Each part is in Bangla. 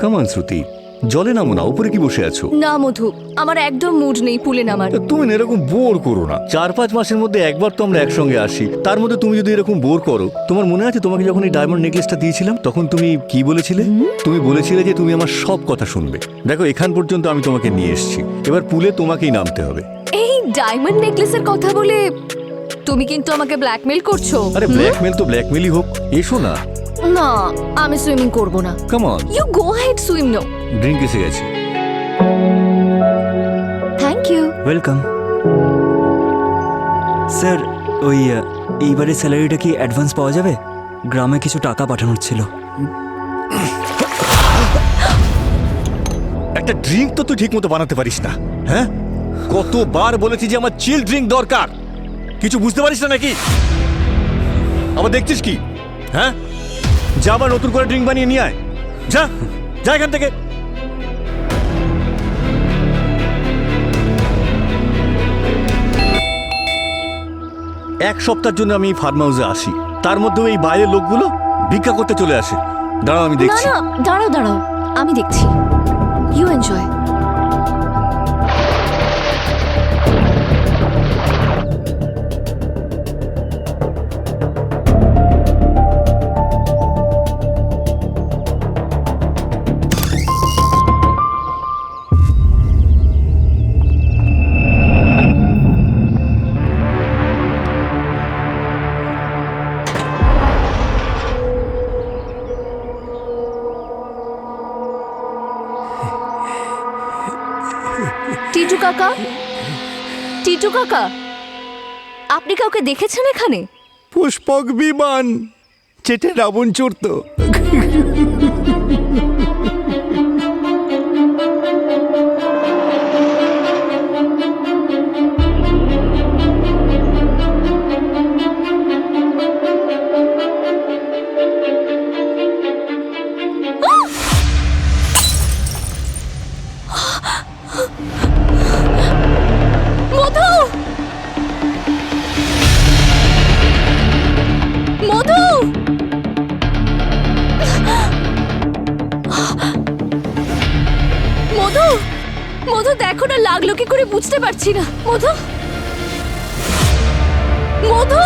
কাম অন শ্রুতি, জলে নামো না, উপরে কি বসে আছো? না মধু, আমার একদম মুড নেই পুলে নামার। তুমি না এরকম বোর করো না। 4-5 মাসের মধ্যে একবার তো আমরা একসঙ্গে আসি, তার মধ্যে তুমি যদি এরকম বোর করো। তোমার মনে আছে তোমাকে যখন এই ডায়মন্ড নেকলেসটা দিয়েছিলাম তখন তুমি কি বলেছিলে? তুমি বলেছিলে যে তুমি আমার সব কথা শুনবে। দেখো এখান পর্যন্ত আমি তোমাকে নিয়ে এসেছি, এবার পুলে তোমাকেই নামতে হবে। এই ডায়মন্ড নেকলেসের কথা বলে তুমি কিন্তু আমাকে ব্ল্যাকমেল করছো। আরে ব্ল্যাকমেল তো ব্ল্যাকমেলই হোক, এসো না। না, আমি সুইমিং করব না। Come on, you go head swim no. Drink এসে গেছে। Thank you. Welcome sir. ওই এইবারে স্যালারিটা কি অ্যাডভান্স পাওয়া যাবে? গ্রামে কিছু টাকা পাঠানোর ছিল। একটা ড্রিঙ্ক তো তুই ঠিক মতো বানাতে পারিস না, হ্যাঁ? কতবার বলেছি যে আমার চিল ড্রিঙ্ক দরকার, কিছু বুঝতে পারিস না নাকি? আবার দেখছিস কি? হ্যাঁ, যা আবার নতুন করে ড্রিঙ্ক বানিয়ে নিয়ে আয়। যা যা এখান থেকে। এক সপ্তাহের জন্য আমি ফার্ম হাউসে আসি, তার মধ্যেও এই বাইরের লোকগুলো ভিক্ষা করতে চলে আসে। দাঁড়াও আমি না দেখছি। না, দাঁড়াও দাঁড়াও, আমি দেখছি। You enjoy. টিটু কাকা, টিটু কাকা, আপনি কাউকে দেখেছেন এখানে? পুষ্পক বিমান চেটে রাবণ চড়তো। মধু, মধু, মধু, মধু দেখো না, লাগলো কি করে বুঝতে পারছি না। মধু, মধু,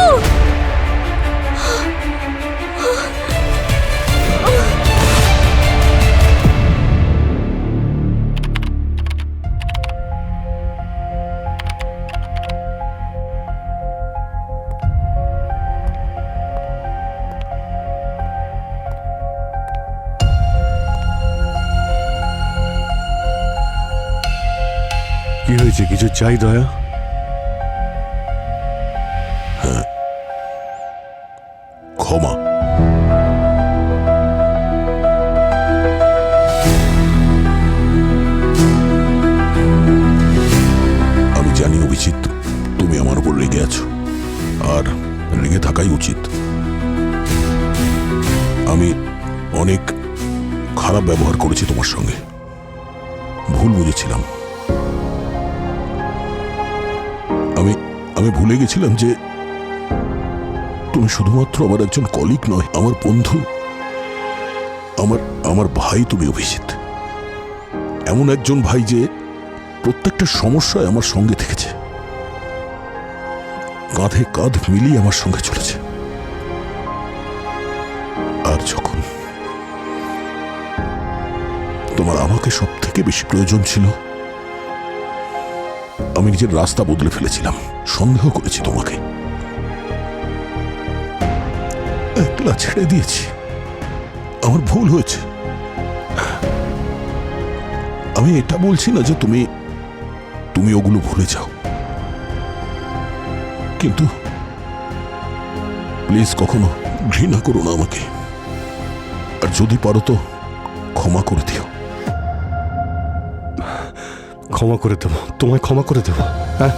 কি হয়েছে, কিছু চাই দয়া? ক্ষমা। আমি জানি অভিজিৎ, তুমি আমার উপর রেগে আছো, আর রেগে থাকাই উচিত। আমি অনেক খারাপ ব্যবহার করেছি তোমার সঙ্গে, ভুল বুঝেছিলাম। আমি ভুলে গেছিলাম যে তুমি শুধুমাত্র আমার একজন কলিগ নয়, আমার বন্ধু, আমার ভাই। তুমি অভিজিৎ, এমন একজন ভাই যে প্রত্যেকটা সমস্যায় আমার সঙ্গে থেকেছে, কাঁধে কাঁধ মিলিয়ে আমার সঙ্গে চলেছে। আর যখন তোমার আমাকে সব থেকে বেশি প্রয়োজন ছিল, আমি নিজের রাস্তা বদলে ফেলেছিলাম, সন্দেহ করেছি তোমাকে, একলা ছেড়ে দিয়েছি। আমার ভুল হয়েছে। আমি এটা বলছি না যে তুমি ওগুলো ভুলে যাও, কিন্তু প্লিজ কখনো ঘৃণা করো না আমাকে, আর যদি পারো তো ক্ষমা করে দিও। ক্ষমা করে দেবো, তোমায় ক্ষমা করে দেবো। হ্যাঁ,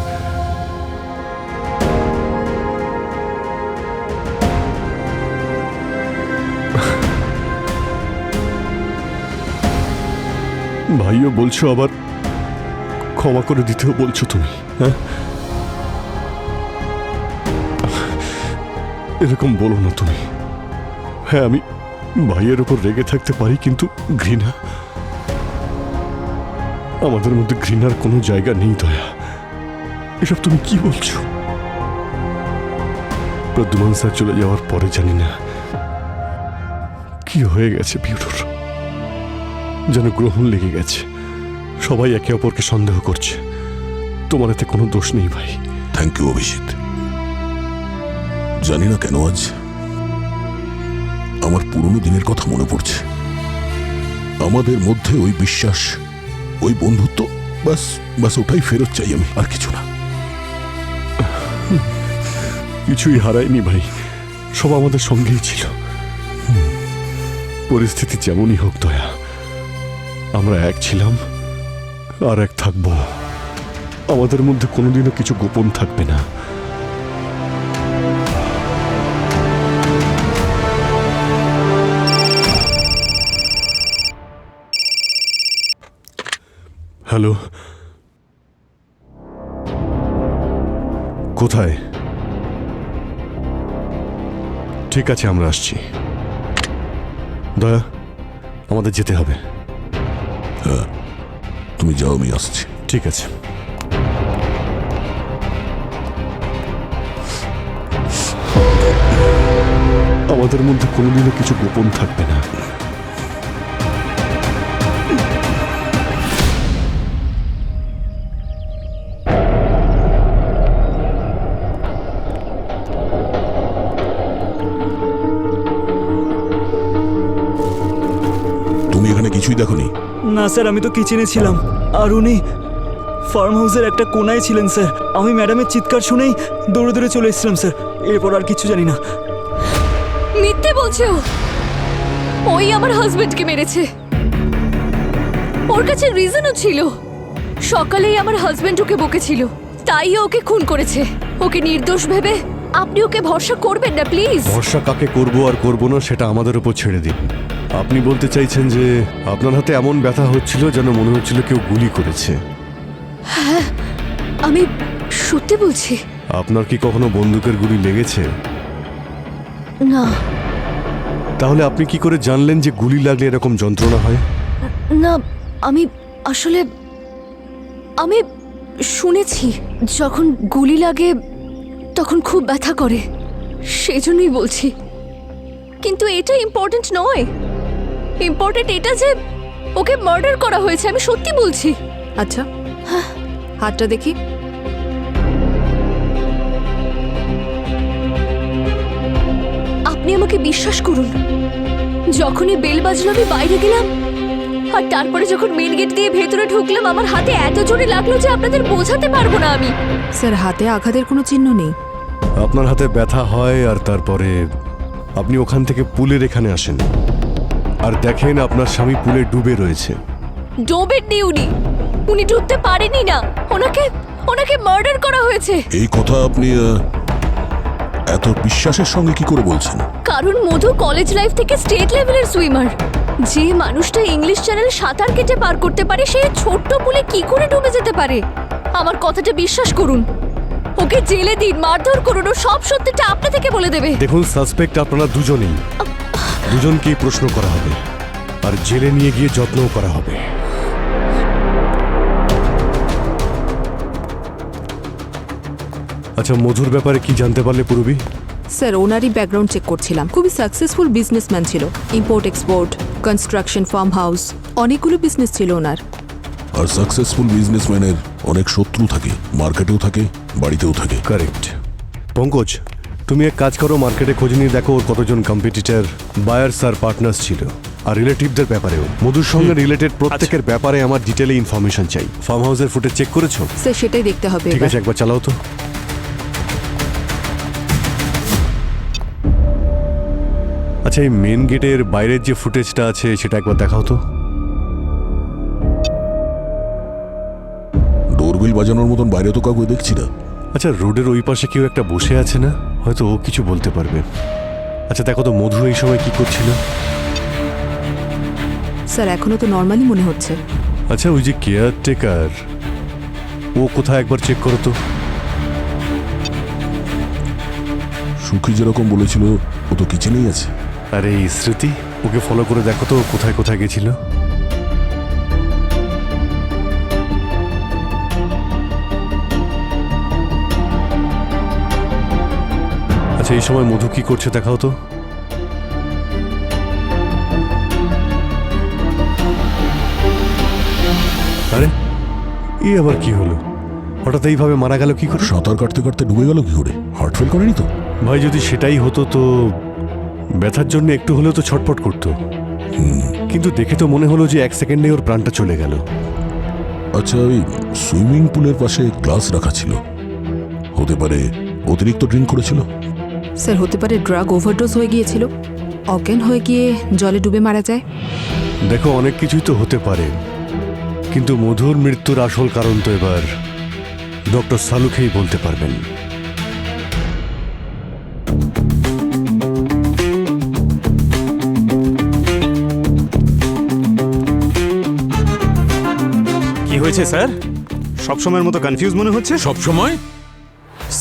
ভাইও বলছো, আবার ক্ষমা করে দিতেও বলছো তুমি। হ্যাঁ, এরকম বলো না তুমি। হ্যাঁ, ভাইয়ের উপর রেগে থাকতে পারি, কিন্তু ঘৃণা, আমাদের মধ্যে ঘৃণার কোনো জায়গা নেই দয়া। এসব তুমি কি বলছো? প্রদ্যুমান স্যার চলে যাওয়ার পরে জানি না কি হয়ে গেছে পিউরোর, যেন গ্রহণ লেগে গেছে। সবাই একে অপরকে সন্দেহ করছে। তোমার এতে কোনো দোষ নেই ভাই। Thank you Abhijit. জানি না কেন আজ আমার পুরনো দিনের কথা মনে পড়ছে। আমাদের মধ্যে ওই বিশ্বাস, ওই বন্ধুত্ব, বাস বাস ওটাই ফেরত চাই আমি, আর কিছু না। কিছুই হারায়নি ভাই, সব আমাদের সঙ্গেই ছিল। পরিস্থিতি যেমনই হোক দয়া, আমরা এক ছিলাম আর এক থাকবো। আমাদের মধ্যে কোনোদিনও কিছু গোপন থাকবে না। হ্যালো, কোথায়? ঠিক আছে, আমরা আসছি। দয়া, আমাদের যেতে হবে। হ্যাঁ, তুমি যাও, আমি আসছি। ঠিক আছে। আমাদের মধ্যে কোনোদিনও কিছু গোপন থাকবে না। তুমি এখানে কিছুই দেখোনি? না স্যার, আমি তো কিচেনে ছিলাম, আর উনি ফার্ম হাউসের একটা কোনায় ছিলেন স্যার। আমি ম্যাডামের চিৎকার শুনেই দৌড়ে দৌড়ে চলে এসেছিলাম স্যার। এরপর আর কিছু জানি না। মিথ্যে বলছে ও। ওই আমার হাজবেন্ডকে মেরেছে। ওর কাছে রিজনও ছিল। সকালেই আমার হাজবেন্ড ওকে বকেছিল, তাই ও ওকে খুন করেছে। ওকে নির্দোষ ভেবে আপনি ওকে ভরসা করবেন না প্লিজ। ভরসা কাকে করব আর করব না সেটা আমাদের উপর ছেড়ে দিন। আপনি বলতে চাইছেন যে আপনার হাতে এমন ব্যথা হচ্ছিল যেন মনে হচ্ছিল কেউ গুলি করেছে? আমি সত্যি বলছি। আপনার কি কখনো বন্দুকের গুলি লেগেছে? না তাহলে আপনি কি করে জানলেন যে গুলি লাগলে এরকম যন্ত্রণা হয়? না, আমি আসলে আমি শুনেছি যখন গুলি লাগে তখন খুব ব্যথা করে, সেই জন্যই বলছি। কিন্তু এটা ইম্পর্টেন্ট নয়। ইম্পর্টেন্ট এটা যে ওকে মার্ডার করা হয়েছে। আমি সত্যি বলছি। আচ্ছা, হাতটা দেখি। আপনি আমাকে বিশ্বাস করুন, যখনই বেল বাজলো আমি বাইরে গেলাম, আর তারপরে যখন মেন গেট দিয়ে ভেতরে ঢুকলাম আমার হাতে এত জোরে লাগলো যে আপনাদের বোঝাতে পারবো না আমি। স্যার, হাতে আঘাতের কোনো চিহ্ন নেই। আপনার হাতে ব্যথা হয় আর তারপরে আপনি ওখান থেকে পুলের এখানে আসেন আর দেখেন আপনার স্বামী পুলে ডুবে রয়েছে। ডোবেননি উনি, উনি ডুবতে পারেনি না। ওনাকে ওনাকে মার্ডার করা হয়েছে। এই কথা আপনি এত বিশ্বাসের সঙ্গে কি করে বলছেন? কারণ মধু কলেজ লাইফ থেকে স্টেট লেভেলের সুইমার। যে মানুষটা ইংলিশ চ্যানেল সাঁতার কেটে পার করতে পারে সে ছোট্ট পুলে কি করে ডুবে যেতে পারে? আমার কথাটা বিশ্বাস করুন। ওকে জেলে দিন, মারধর করুন, ও সব সত্যিটা আপনা থেকে বলে দেবে। দেখুন, সাসপেক্ট আপনারা দুজনেই, দুজনকেই প্রশ্ন করা হবে আর জেলে নিয়ে গিয়ে যত্নও করা হবে। আচ্ছা, মধুর ব্যাপারে কি জানতে পারলে পূর্বী? স্যার, ওনারই ব্যাকগ্রাউন্ড চেক করছিলাম। খুবই সাকসেসফুল বিজনেসম্যান ছিল। Import export, construction, farm house, অনেকগুলো বিজনেস ছিল ওনার। আর সাকসেসফুল বিজনেসম্যানের অনেক শত্রু থাকে, মার্কেটেও থাকে, বাড়িতেও থাকে। কারেক্ট। পঙ্কজ, তুমি এক কাজ করো, মার্কেটে খোঁজ নিয়ে দেখো ওর কতজন কম্পিটিটর, বায়ার্স আর পার্টনার্স ছিল, আর রিলেটিভদের ব্যাপারেও। মধুর সঙ্গে রিলেটেড প্রত্যেকের ব্যাপারে আমার ডিটেলে ইনফরমেশন চাই। ফার্ম হাউসের ফুটেজ চেক করেছো? স্যার, সেটাই দেখতে হবে। ঠিক আছে, একবার চালাও তো। আচ্ছা, এই মেন গেটের বাইরের যে ফুটেজটা আছে সেটা একবার দেখাও তো। ডোরবেল বাজানোর মতন বাইরে তো কাউকে দেখছি না। আচ্ছা, রোডের ওই পাশে কেউ একটা বসে আছে না? হয়তো ও কিছু বলতে পারবে। আচ্ছা, দেখো তো মধু এই সময় কি করছিল। স্যার, এখনো তো নর্মালি মনে হচ্ছে। আচ্ছা, ওই যে কেয়ারটেকার, ও কোথায় একবার চেক করো তো। সুখী যেরকম বলেছিল ও তো কিচেনেই আছে। আরে এই স্মৃতি, ওকে ফলো করে দেখো তো কোথায় কোথায় গেছিল। আচ্ছা, এই সময় মধু কি করছে দেখাও তো। আরে এই আবার কি হলো? হঠাৎ এইভাবে মারা গেল কি করে? সাঁতার কাটতে কাটতে ডুবে গেল কি করে? হার্ট ফেল করেনি তো? ভাই যদি সেটাই হতো তো ব্যথার জন্য একটু হলেও তো ছটফট করতো, কিন্তু দেখে তো মনে হলো যে 1 সেকেন্ডে ওর প্রাণটা চলে গেল। আচ্ছা, ওই সুইমিং পুলের পাশে গ্লাস রাখা ছিল, হতে পারে অতিরিক্ত ড্রিঙ্ক করেছিল। স্যার হতে পারে ড্রাগ ওভারডোজ হয়ে গিয়েছিল, অজ্ঞান হয়ে গিয়ে জলে ডুবে মারা যায়। দেখো অনেক কিছুই তো হতে পারে, কিন্তু মধুর মৃত্যুর আসল কারণ তো এবার ডক্টর সালুকেই বলতে পারবেন। কি হয়েছে স্যার? সবসময়ের মতো কনফিউজ মনে হচ্ছে। সব সময়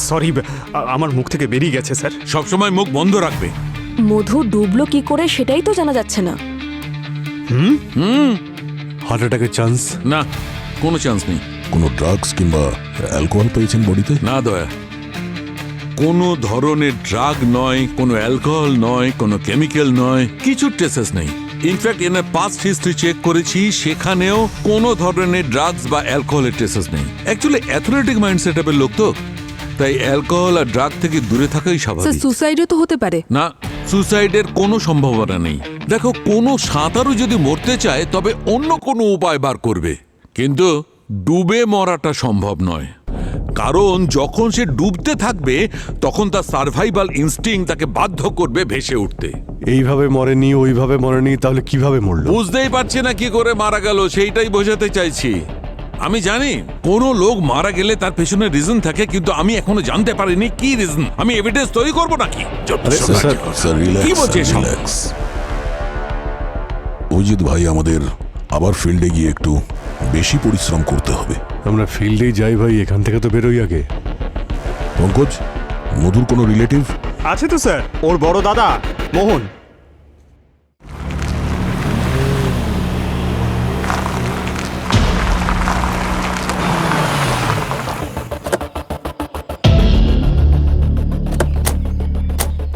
সরি, আমার মুখ থেকে বেরিয়ে গেছে স্যার। সব সময় মুখ বন্ধ রাখবে। মধু ডুবলো কি করে সেটাই তো জানা যাচ্ছে না। হার্ট অ্যাটাকের চান্স? না, কোনো চান্স নেই। কোনো ড্রাগস কিংবা অ্যালকোহল পেয়েছেন বডিতে? না দয়া, কোনো ধরনের ড্রাগ নয়, কোনো অ্যালকোহল নয়, কোনো কেমিক্যাল নয়, কিছু ট্রেসেস নেই। ইনফ্যাক্ট এনার পাস্ট হিস্ট্রি চেক করেছি, সেখানেও কোনো ধরনের ড্রাগস বা অ্যালকোহলের ট্রেসেস নেই। অ্যাকচুয়ালি অ্যাথলেটিক মাইন্ড সেটআপের লোক তো, তাই অ্যালকোহল আর ড্রাগ থেকে দূরে থাকাই স্যার স্বাভাবিক। সুসাইডও তো হতে পারে। না, সুসাইডের কোনো সম্ভাবনা নেই। দেখো, কোনো সাঁতারু যদি মরতে চায় তবে অন্য কোনো উপায় বার করবে, কিন্তু ডুবে মরাটা সম্ভব নয়। কারণ যখন সে ডুবতে থাকবে তখন তার সার্ভাইভাল ইনস্টিংক্ট তাকে বাধ্য করবে ভেসে উঠতে। এইভাবে মরেনি, ওইভাবে মরেনি, তাহলে কিভাবে মরলো? বুঝতেই পারছি না কি করে মারা গেল, সেইটাই বোঝাতে চাইছি। আমি জানি কোনো লোক মারা গেলে তার পেছনে রিজন থাকে, কিন্তু আমি এখনো জানতে পারিনি কি রিজন। আমি এভিডেন্স তৈরি করবো নাকি? স্যার কি বলছে সব? রিল্যাক্স। অজিত ভাই, আমাদের আবার ফিল্ডে গিয়ে একটু বেশি পরিশ্রম করতে হবে। আমরা ফিল্ডেই যাই ভাই, এখান থেকে তো বেরোই আগে। পঙ্কজ, মধুর কোনো রিলেটিভ? আছে তো স্যার, ওর বড় দাদা মোহন।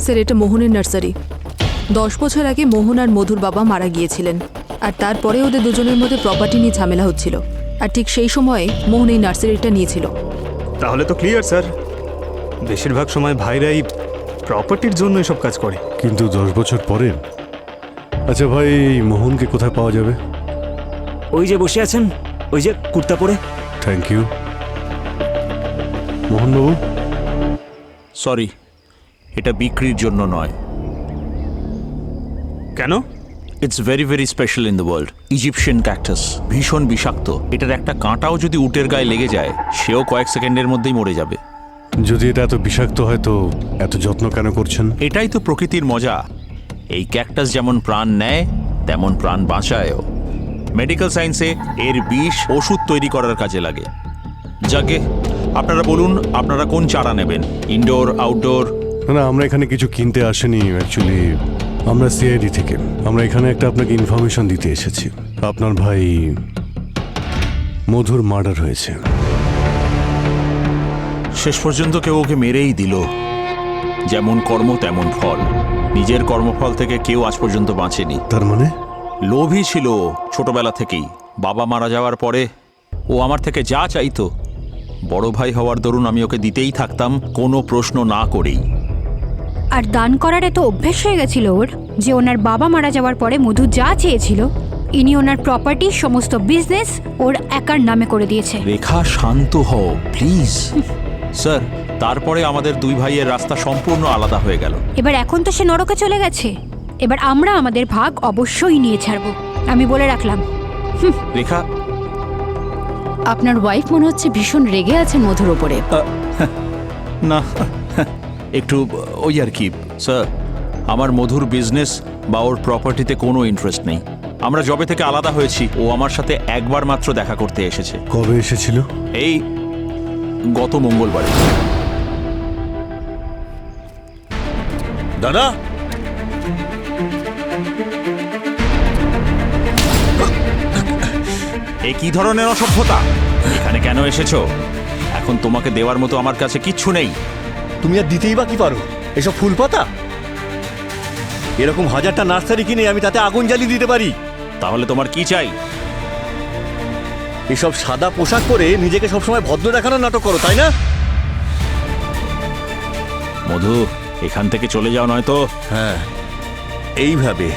স্যার এটা মোহনের নার্সারি। 10 বছর আগে মোহন আর মধুর বাবা মারা গিয়েছিলেন, আর তারপরে ওদের দুজনের মধ্যে প্রপার্টি নিয়ে ঝামেলা হচ্ছিল, আর ঠিক সেই সময়ে মোহন এই নার্সারিটা নিয়েছিল। তাহলে তো ক্লিয়ার স্যার, বেশিরভাগ সময় ভাইরাই প্রপার্টির জন্য এসব কাজ করে। কিন্তু 10 বছর পরে? আচ্ছা ভাই, এই মোহনকে কোথায় পাওয়া যাবে? ওই যে বসে আছেন, ওই যে কুর্তা পরে। Thank you. মোহনবাবু, সরি, এটা বিক্রির জন্য নয়। কেন? It's very very special in the world. Egyptian cactus, ভীষণ বিষাক্ত। এটার একটা কাঁটাও যদি উটের গায়ে লেগে যায়, সেও কয়েক সেকেন্ডের মধ্যেই মরে যাবে। যদি এটা এত বিষাক্ত হয় তো এত যত্ন কেন করছেন? এটাই তো প্রকৃতির মজা। এই ক্যাকটাস যেমন প্রাণ নেয় তেমন প্রাণ বাঁচায়ও। মেডিকেল সায়েন্সে এর বিষ ওষুধ তৈরি করার কাজে লাগে। যাকে আপনারা বলুন, আপনারা কোন চারা নেবেন? Indoor, outdoor? না, আমরা এখানে কিছু কিনতে আসেনি। অ্যাকচুয়ালি আমরা সিআইডি থেকে, আমরা এখানে একটা আপনাকে ইনফরমেশন দিতে এসেছি। আপনার ভাই মধুর মার্ডার হয়েছে। শেষ পর্যন্ত কেউ ওকে মেরেই দিল। যেমন কর্ম তেমন ফল। নিজের কর্মফল থেকে কেউ আজ পর্যন্ত বাঁচেনি। তার মানে? লোভী ছিল ছোটবেলা থেকেই। বাবা মারা যাওয়ার পরে ও আমার থেকে যা চাইতো, বড় ভাই হওয়ার দরুন আমি ওকে দিতেই থাকতাম, কোনো প্রশ্ন না করেই। আর দান করার এত অভ্যেস হয়ে গেছিল ওর যে ওনার বাবা মারা যাওয়ার পরে মধু যা চেয়েছিল, ইনি ওনার প্রপার্টি, সমস্ত বিজনেস ওর একার নামে করে দিয়েছে। রেখা, শান্ত হও প্লিজ। স্যার, তারপরে আমাদের দুই ভাইয়ের রাস্তা সম্পূর্ণ আলাদা হয়ে গেল। এবার এখন তো সে নরকে চলে গেছে, এবার আমরা আমাদের ভাগ অবশ্যই নিয়ে ছাড়বো, আমি বলে রাখলাম। রেখা, আপনার ওয়াইফ মনে হচ্ছে ভীষণ রেগে আছেন মধুর ওপরে। না, একটু ওই আর কি। স্যার, আমার মধুর বিজনেস বা ওর প্রপার্টিতে কোনো ইন্টারেস্ট নেই। আমরা জবে থেকে আলাদা হয়েছি, ও আমার সাথে একবার মাত্র দেখা করতে এসেছে। কবে এসেছিল? এই গত মঙ্গলবারে। দাদা, এ কি ধরনের অসভ্যতা? এখানে কেন এসেছো? এখন তোমাকে দেওয়ার মতো আমার কাছে কিচ্ছু নেই। তুমি আর দিতেই বা কি পারো? এসব ফুল পাতা? এরকম হাজারটা নার্সারি কিনে আমি তাতে আগুন জ্বালিয়ে দিতে পারি। তাহলে তোমার কি চাই? এসব সাদা পোশাক পরে নিজেকে সবসময় ভদ্র দেখানোর নাটক করো, তাই না? মধু, এখান থেকে চলে যাও, নয়তো। হ্যাঁ, এইভাবে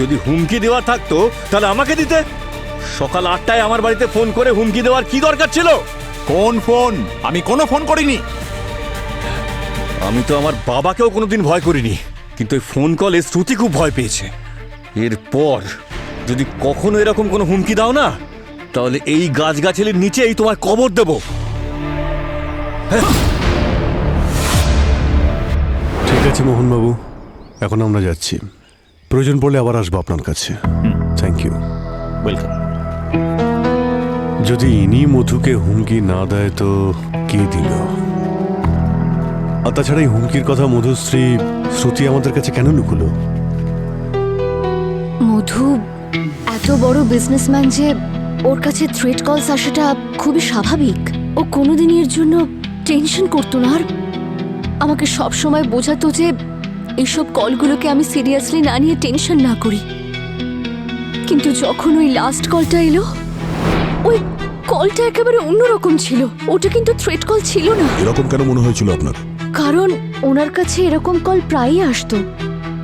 যদি হুমকি দেওয়ার থাকতো তাহলে আমাকে দিতে। সকাল 8টায় আমার বাড়িতে ফোন করে হুমকি দেওয়ার কি দরকার ছিল? কোন ফোন? আমি কোনো ফোন করিনি। আমি তো আমার বাবাকেও কোনোদিন ভয় করিনি, কিন্তু এই ফোন কলে শ্রুতি খুব ভয় পেয়েছে। এরপর যদি কখনো এরকম কোনো হুমকি দাও না, তাহলে এই গাছগাছালির নিচেই তোমার কবর দেব। ঠিক আছে মোহনবাবু, এখন আমরা যাচ্ছি। প্রয়োজন পড়লে আবার আসবো আপনার কাছে। Thank you. ওয়েলকাম। যদি ইনি মধুকে হুমকি না দেয় তো কে দিল? আর তাছাড়া এই হুমকির কথা মধুর স্ত্রী শ্রুতি আমাদের কাছে কেন লুকুলো? মধু এত বড় বিজনেসম্যান যে ওর কাছে থ্রেট কলস আসাটা খুবই স্বাভাবিক। ও কোনোদিনই এর জন্য টেনশন করতো না, আর আমাকে সব সময় বোঝাতো যে এইসব কলগুলোকে আমি সিরিয়াসলি না নিয়ে টেনশন না করি। কিন্তু যখন ওই লাস্ট কলটা এলো, ওই কলটা একেবারে অন্যরকম ছিল। ওটা কিন্তু থ্রেট কল ছিল না। এরকম কেন মনে হয়েছিল আপনার? কারণ ওনার কাছে এরকম কল প্রায়ই আসতো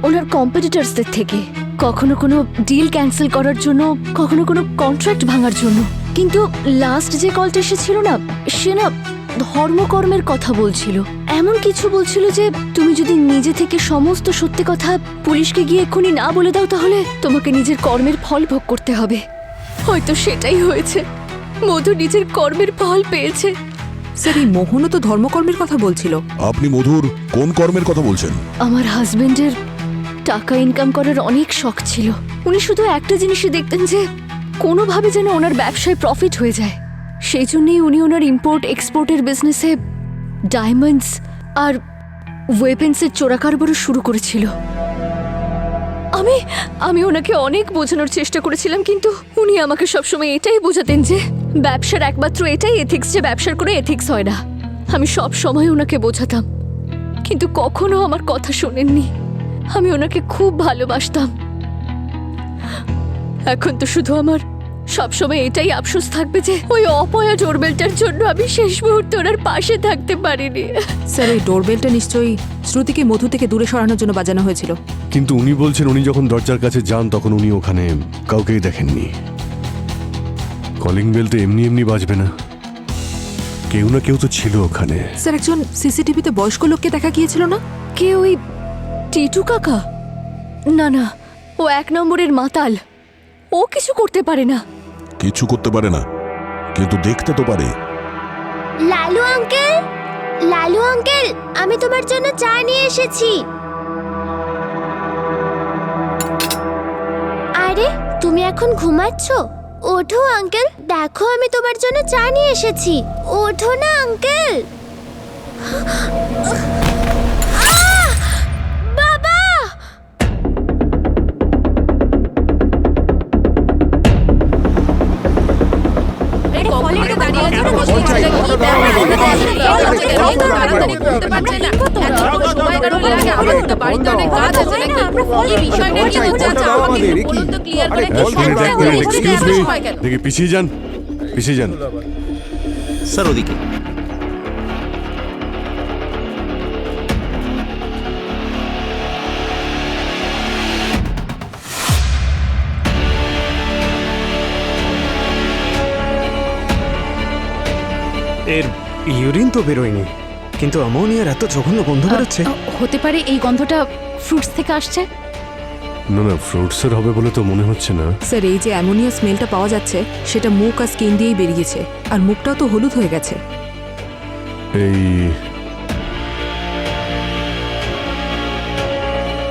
ওনার কম্পিটিটরসদের থেকে, কখনো কোনো ডিল ক্যান্সেল করার জন্য, কখনো কোনো কন্ট্রাক্ট ভাঙার জন্য। কিন্তু লাস্ট যে কলটা এসেছিল না, সে না ধর্মকর্মের কথা বলছিল। এমন কিছু বলছিল যে তুমি যদি নিজে থেকে সমস্ত সত্যি কথা পুলিশকে গিয়ে এক্ষুনি না বলে দাও, তাহলে তোমাকে নিজের কর্মের ফল ভোগ করতে হবে। হয়তো সেটাই হয়েছে, মধু নিজের কর্মের ফল পেয়েছে। স্যার, এই মোহনও তো ধর্মকর্মের কথা বলছিল। আপনি মধুর কোন কর্মের কথা বলছেন? আমার হাজবেন্ডের টাকা ইনকাম করার অনেক শখ ছিল। উনি শুধু একটা জিনিসই দেখতেন, যে কোনোভাবে যেন ওনার ব্যবসায় প্রফিট হয়ে যায়। সেই জন্যই উনি ওনার ইম্পোর্ট এক্সপোর্টের বিজনেসে ডায়মন্ডস আর ওয়েপেন্সের চোরাকারবারও শুরু করেছিল। আমি ওনাকে অনেক বোঝানোর চেষ্টা করেছিলাম, কিন্তু উনি আমাকে সবসময় এটাই বোঝাতেন যে ব্যবসার একমাত্র এটাই এথিক্স, যে ব্যবসার কোনো এথিক্স হয় না। আমি সব সময় ওনাকে বোঝাতাম, কিন্তু কখনো আমার কথা শোনেননি। আমি ওনাকে খুব ভালোবাসতাম। এখন তো শুধু আমার সবসময় এটাই আফসোস থাকবে যে ওই অপয়া ডোরবেলটার জন্য আমি শেষ মুহূর্তে ওনার পাশে থাকতে পারিনি। স্যার, ওই ডোরবেলটা নিশ্চয়ই শ্রুতিকে মধু থেকে দূরে সরানোর জন্য বাজানো হয়েছিল। কিন্তু উনি বলছেন উনি যখন দরজার কাছে যান তখন উনি ওখানে কাউকেই দেখেননি। কলিং বেল তো এমনি এমনি বাজবে না, কেউ না কেউ তো ছিল ওখানে। স্যার, একজন সিসিটিভিতে বয়স্ক লোককে দেখা গিয়েছিল না? কে? ওই টিটু কাকা? না না, ও 1 নম্বরের মাতাল। ও কিছু করতে পারে না। কিছু করতে পারে না, কিন্তু দেখতে তো পারে। লালু আঙ্কেল, লালু আঙ্কেল, আমি তোমার জন্য চা নিয়ে এসেছি। আরে তুমি এখন ঘুমাচ্ছ? ওঠো আঙ্কেল, দেখো আমি তোমার জন্য চা নিয়ে এসেছি। ওঠো না আঙ্কেল। বাবা! দেখি পিছিয়ে যান, পিছিয়ে যান। স্যার, ওদিকে। এর ইউরিন তো বেরোয়নি, কিন্তু অ্যামোনিয়ার এত জঘন্য গন্ধ বেরোচ্ছে। হতে পারে এই গন্ধটা ফ্রুটস থেকে আসছে। না না, ফ্রুটসের হবে বলে তো মনে হচ্ছে না। স্যার, এই যে অ্যামোনিয়া স্মেলটা পাওয়া যাচ্ছে, সেটা মুখ আর স্কিন দিয়েই বেরিয়েছে, আর মুখটাও তো হলুদ হয়ে গেছে। এই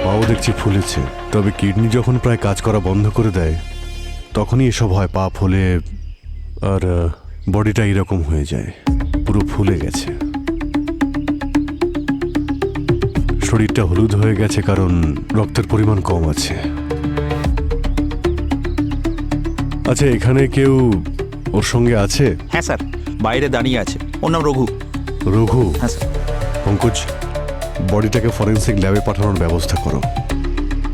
পাও দেখছি ফুলেছে, তবে কিডনি যখন প্রায় কাজ করা বন্ধ করে দেয় তখনই এসব হয়। পা ফুলে আর বডিটা এরকম হয়ে যায়, পুরো ফুলে গেছে। শরীরটা হলুদ হয়ে গেছে কারণ রক্তের পরিমাণ কম আছে। আচ্ছা, এখানে কেউ ওর সঙ্গে আছে হ্যাঁ স্যার, বাইরে দাঁড়িয়ে আছে। ওর নাম রঘু। রঘু? হ্যাঁ স্যার। পঙ্কজ, বডিটাকে ফরেন্সিক ল্যাবে পাঠানোর ব্যবস্থা করো।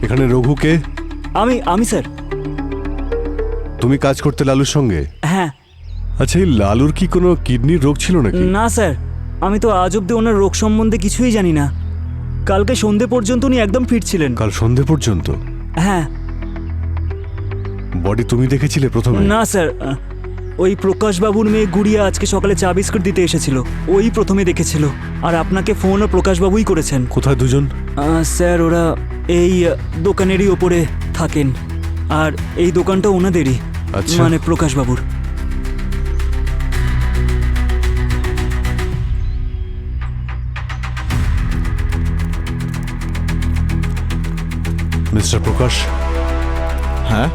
এখানে রঘুকে? আমি স্যার। তুমি কাজ করতে লালুর সঙ্গে? হ্যাঁ। আচ্ছা, এই লালুর কি কোনো কিডনির রোগ ছিল নাকি? না স্যার, আমি তো আজ অব্দি ওনার রোগ সম্বন্ধে কিছুই জানি না। কালকে সন্ধে পর্যন্ত উনি একদম ফিট ছিলেন। কাল সন্ধে পর্যন্ত? হ্যাঁ। বডি তুমি দেখেছিলে প্রথমে? না স্যার, ওই প্রকাশবাবুর মেয়ে গুড়িয়া আজকে সকালে চা বিস্কুট দিতে এসেছিল, ওই প্রথমে দেখেছিল। আর আপনাকে ফোনও প্রকাশবাবুই করেছেন। কোথায় দুজন? স্যার ওরা এই দোকানেরই ওপরে থাকেন, আর এই দোকানটা ওনাদেরই। আচ্ছা। মানে প্রকাশবাবুর। মিস্টার প্রকাশ। হ্যাঁ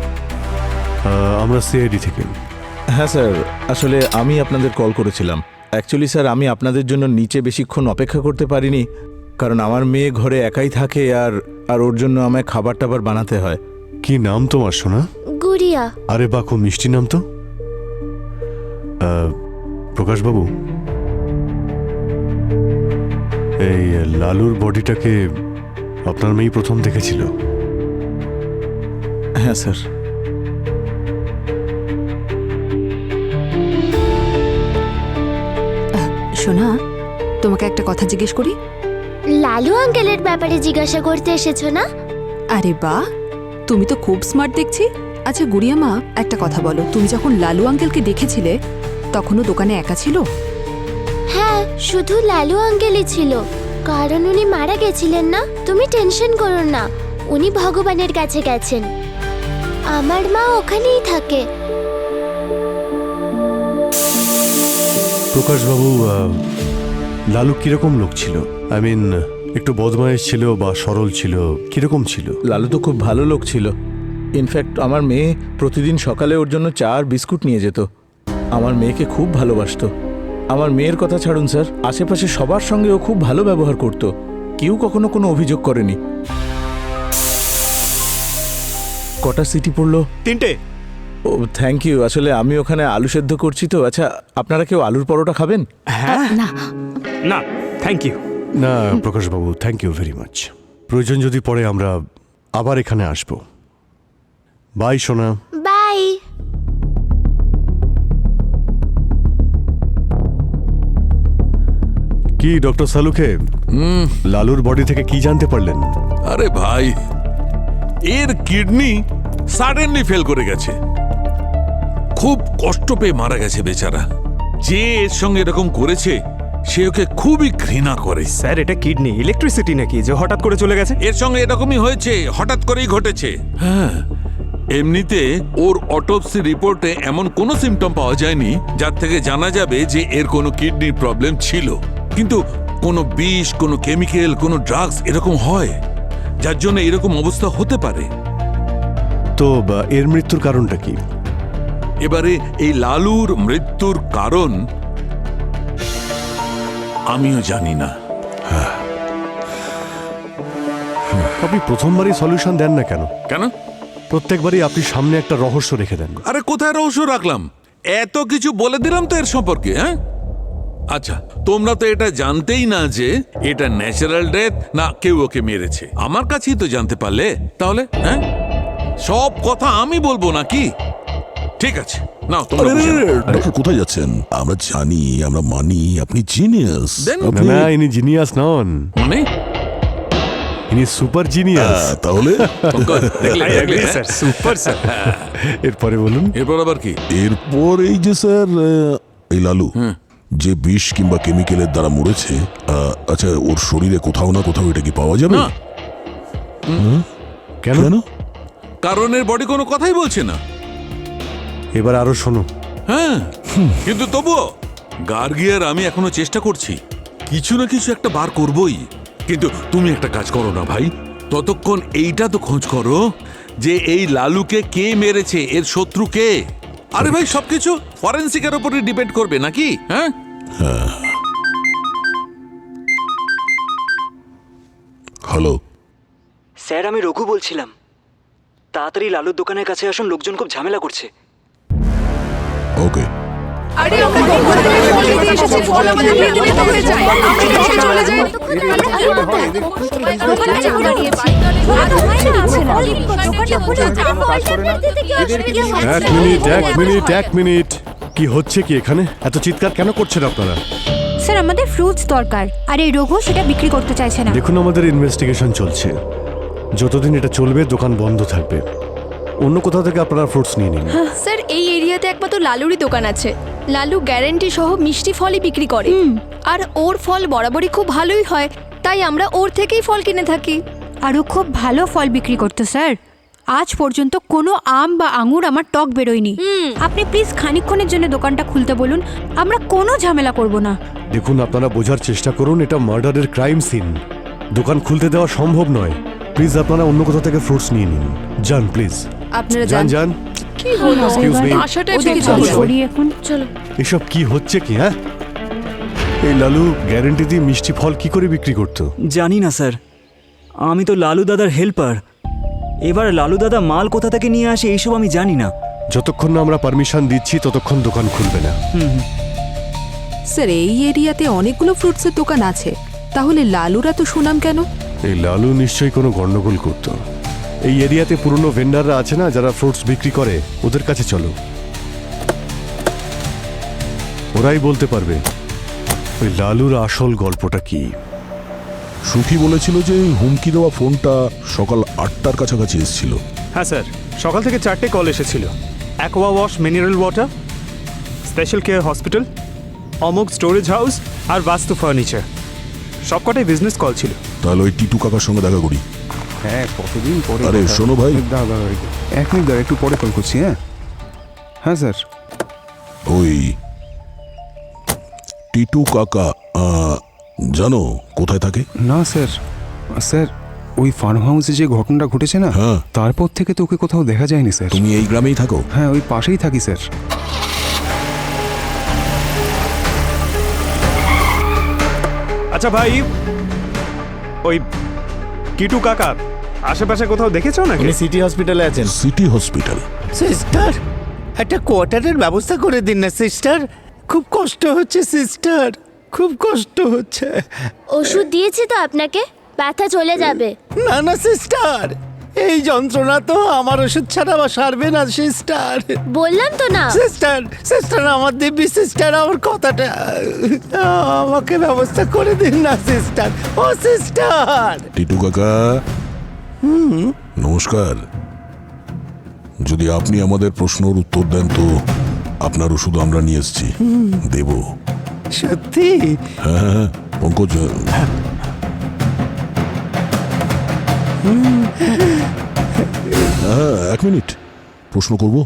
আমরা সিআইডি থেকে। হ্যাঁ স্যার, আসলে আমি আপনাদের কল করেছিলাম। অ্যাকচুয়ালি স্যার, আমি আপনাদের জন্য নিচে বেশিক্ষণ অপেক্ষা করতে পারিনি, কারণ আমার মেয়ে ঘরে একাই থাকে, আর ওর জন্য আমায় খাবার টাবার বানাতে হয়। কি নাম তোমার সোনা? গুড়িয়া। আরে বাহ, খুব মিষ্টি নাম তো। প্রকাশবাবু, এই লালুর বডিটাকে আপনার মেয়ে প্রথম দেখেছিল? হ্যাঁ স্যার। শোনা, তোমাকে একটা কথা জিজ্ঞেস করি। লালু আঙ্কেলের ব্যাপারে জিজ্ঞাসা করতে এসেছো না? আরে বাহ, তুমি তো খুব স্মার্ট দেখছি। আচ্ছা গুড়িয়া মা, একটা কথা বলো, তুমি যখন লালু আঙ্কেলকে দেখেছিলে তখনও দোকানে একা ছিল? হ্যাঁ, শুধু লালু আঙ্কেলই ছিল, কারণ উনি মারা গেছিলেন না। তুমি টেনশন করো না, উনি ভগবানের কাছে গেছেন। আমার মা ওখানেই থাকে। প্রকাশবাবু, লালু কিরকম লোক ছিল? আই মিন, একটু বদমাইশ ছিল বা সরল ছিল, কিরকম ছিল? লালু তো খুব ভালো লোক ছিল। ইনফ্যাক্ট আমার মেয়ে প্রতিদিন সকালে ওর জন্য চা আর বিস্কুট নিয়ে যেত। আমার মেয়েকে খুব ভালোবাসতো। আমার মেয়ের কথা ছাড়ুন স্যার, আশেপাশে সবার সঙ্গে ও খুব ভালো ব্যবহার করত। কেউ কখনো কোনো অভিযোগ করেনি। কটা সিটি পড়লো? 3টে। ও থ্যাংক ইউ। আসলে আমি ওখানে আলু সেদ্ধ করছি তো। আচ্ছা, আপনারা কেউ আলুর পরোটা খাবেন? হ্যাঁ। না না, থ্যাংক ইউ। না প্রকাশবাবু, থ্যাংক ইউ ভেরি মাচ। প্রয়োজন যদি পড়ে আমরা আবার এখানে আসব। বাই সোনা। বাই। কি ডক্টর সালুকে, লালুর বডি থেকে কি জানতে পারলেন? আরে ভাই, এর কিডনি সাডেনলি ফেল করে গেছে। খুব কষ্ট পেয়ে মারা গেছে বেচারা। যে এর সঙ্গে এরকম করেছে সে ওকে খুবই ঘৃণা করে। স্যার, এটা কিডনি ইলেকট্রিসিটি নাকি যে হঠাৎ করে চলে গেছে? এর সঙ্গে এরকমই হয়েছে, হঠাৎ করেই ঘটেছে। হ্যাঁ, এমনিতে ওর অটোপসি রিপোর্টে এমন কোনো সিমটম পাওয়া যায়নি যার থেকে জানা যাবে যে এর কোনো কিডনির প্রবলেম ছিল। কিন্তু কোনো বিষ, কোনো কেমিক্যাল, কোনো ড্রাগস এরকম হয় যার জন্য এরকম অবস্থা হতে পারে। তো এর মৃত্যুর কারণটা কি? এবারে এই লালুর মৃত্যুর কারণ আমিও জানি না। আপনি প্রথমবারই সলিউশন দেন না কেন? কেন? প্রত্যেকবারই আপনি সামনে একটা রহস্য রেখে দেন। আরে কোথায় রহস্য রাখলাম? এত কিছু বলে দিলাম তো এর সম্পর্কে। হ্যাঁ, আচ্ছা, তোমরা তো এটা জানতেই না যে এটা ন্যাচারাল ডেথ না কেউ ওকে মেরেছে। আমার কাছেই তো জানতে পারলে। তাহলে হ্যাঁ, সব কথা আমি বলবো নাকি? ঠিক আছে, নাও তোমরা বুঝে নাও। ডক্টর কোথায় যাচ্ছেন? আমরা জানি, আমরা মানি আপনি জিনিয়াস। Then না না, ইনি জিনিয়াস নন, মানে ইনি সুপার জিনিয়াস। তাহলে দেখলে, স্যার, সুপার স্যার। এরপরে বলুন। এরপর আবার কি? এরপর এই যে স্যার, এই লালু যে বিষ কিংবা কেমিক্যালের দ্বারা মরেছে, আচ্ছা ওর শরীরে কোথাও না কোথাও এটা কি পাওয়া যাবে? না। কেন? কারণ এর বডি কোনো কথাই বলছে না। এবার আরো শোনো। হ্যাঁ, কিন্তু তবুও গার্গিয়ার আমি এখনো চেষ্টা করছি, কিছু না কিছু একটা বার করবই। কিন্তু তুমি একটা কাজ করো না ভাই, ততক্ষণ এইটা তো খোঁজ করো যে এই লালুকে কে মেরেছে, এর শত্রু কে। আরে ভাই, সবকিছু ফরেন্সিকের উপরে ডিপেন্ড করবে নাকি? হ্যাঁ, হ্যালো স্যার, আমি রঘু বলছিলাম। তাড়াতাড়ি লালুর দোকানের কাছে আসুন, লোকজন খুব ঝামেলা করছে। ও ওকে। আরে আমরা দোকান থেকে ফল নিতে এসেছি, ফল আমাদের খেতে দিতে হয়ে যায়। আমরা এসে চলে যাই। এক মিনিট কি হচ্ছে কি এখানে? এত চিৎকার কেন করছেন আপনারা? স্যার আমাদের ফ্রুটস দরকার, আর এই রঘু সেটা বিক্রি করতে চাইছে না। দেখুন, আমাদের ইনভেস্টিগেশন চলছে, যতদিন এটা চলবে দোকান বন্ধ থাকবে। অন্য কোথাও থেকে আপনারা ফ্রুটস নিয়ে নিন। স্যার এই এরিয়াতে একমাত্র লালুরই দোকান আছে। লালু গ্যারান্টি সহ মিষ্টি ফলই বিক্রি করে, আর ওর ফল বরাবরই খুব ভালোই হয়, তাই আমরা ওর থেকেই ফল কিনে থাকি। আরও খুব ভালো ফল বিক্রি করতো স্যার। আজ পর্যন্ত কোনো আম বা আঙুর আমার টক বেরোয়নি। আপনি প্লিজ খানিকক্ষণের জন্য দোকানটা খুলতে বলুন, আমরা কোনো ঝামেলা করব না। দেখুন, আপনারা বোঝার চেষ্টা করুন, এটা মার্ডারের ক্রাইম সিন। দোকান খুলতে দেওয়া সম্ভব নয়। প্লিজ আপনারা অন্য কোথাও থেকে ফ্রুটস নিয়ে নিন। যান প্লিজ, আপনারা যান যান। যান। কি হলো? Excuse me. আশাটাই ওদিকে ভেঙে চলো গেল। সরি এখন। চলো। এসব কি হচ্ছে কি? হ্যাঁ, এই লালু গ্যারেন্টি দিয়ে মিষ্টি ফল কি করে বিক্রি করতো? জানি না স্যার, আমি তো লালু দাদার হেল্পার। এবার লালু দাদা মাল কোথা থেকে নিয়ে আসে এইসব আমি জানি না। যতক্ষণ না আমরা পারমিশন দিচ্ছি ততক্ষণ দোকান খুলবে না। স্যার এই এরিয়াতে অনেকগুলো ফ্রুটসের দোকান আছে, তাহলে লালুরা তো সুনাম কেন? এই লালু নিশ্চয়ই কোনো গন্ডগোল করতো। এই এরিয়াতে পুরনো ভেন্ডাররা আছে না, যারা ফ্রুটস বিক্রি করে, ওদের কাছে চলো, ওরাই বলতে পারবে ওই লালুর আসল গল্পটা কি। সুখী বলেছিল যে হুমকি দেওয়া ফোনটা সকাল 8টার কাছাকাছি এসেছিল। হ্যাঁ স্যার, সকাল থেকে 4টে কল এসেছিল। Aqua Wash mineral water, special care hospital, অমোক স্টোরেজ হাউস আর বাস্তু ফার্নিচার, সবকটাই বিজনেস কল ছিল। তাহলে ওই টিটু কাকার সঙ্গে দেখা করি। হ্যাঁ, কতদিন পরে। আরে শোনো ভাই, এক মিনিট দাঁড়া, একটু পরে কল করছি। হ্যাঁ হ্যাঁ স্যার। ওই টিটু কাকা জানো কোথায় থাকে? না স্যার, স্যার ওই ফার্ম হাউসে যে ঘটনাটা ঘটেছে না, হ্যাঁ, তারপর থেকে তো ওকে কোথাও দেখা যায়নি স্যার। তুমি এই গ্রামেই থাকো? হ্যাঁ, ওই পাশেই থাকি স্যার। আচ্ছা ভাই, ওই কিটু কাকা আশেপাশে কোথাও দেখেছো নাকি? উনি সিটি হসপিটালে আছেন। City hospital? সিস্টার, একটা কোয়ার্টারের ব্যবস্থা করে দিন না সিস্টার, খুব কষ্ট হচ্ছে সিস্টার, খুব কষ্ট হচ্ছে। ওষুধ দিয়েছি তো আপনাকে, ব্যথা চলে যাবে। না না সিস্টার, এই যন্ত্রণা তো আমার ওষুধ ছাড়া আবার সারবে না সিস্টার। বললাম তো না। সিস্টার, সিস্টার আমার দিব্যি সিস্টার, আমার কথাটা আমাকে ব্যবস্থা করে দিন না সিস্টার। ও সিস্টার। টিটু কাকা নমস্কার। যদি আপনি আমাদের প্রশ্নের উত্তর দেন তো আপনার ওষুধ আমরা নিয়ে এসেছি, দেব। সত্যি? হ্যাঁ হ্যাঁ পঙ্কজ, হ্যাঁ 1 মিনিট প্রশ্ন করব।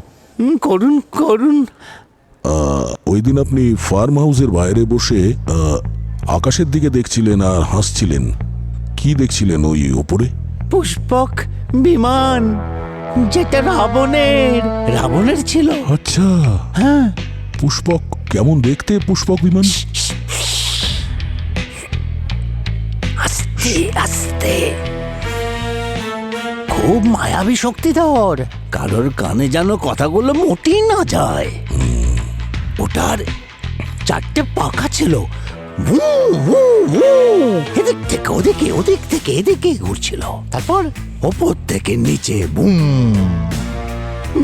করুন করুন। ওই দিন আপনি ফার্ম হাউসের বাইরে বসে আকাশের দিকে দেখছিলেন আর হাসছিলেন, কি দেখছিলেন ওই ওপরে? পুষ্পক বিমান, যেটা রাবণের ছিল। আচ্ছা, হ্যাঁ। পুষ্পক কেমন দেখতে? পুষ্পক বিমান? আস্তে আস্তে, খুব মায়াবী শক্তিধর, কারোর কানে যেন কথাগুলো মোটেই না যায়। ওটার 4টে পাখা ছিল, এদিক থেকে ওদিকে, ওদিক থেকে এদিকে ঘুরছিল। তারপর ওপর থেকে নিচে বুম,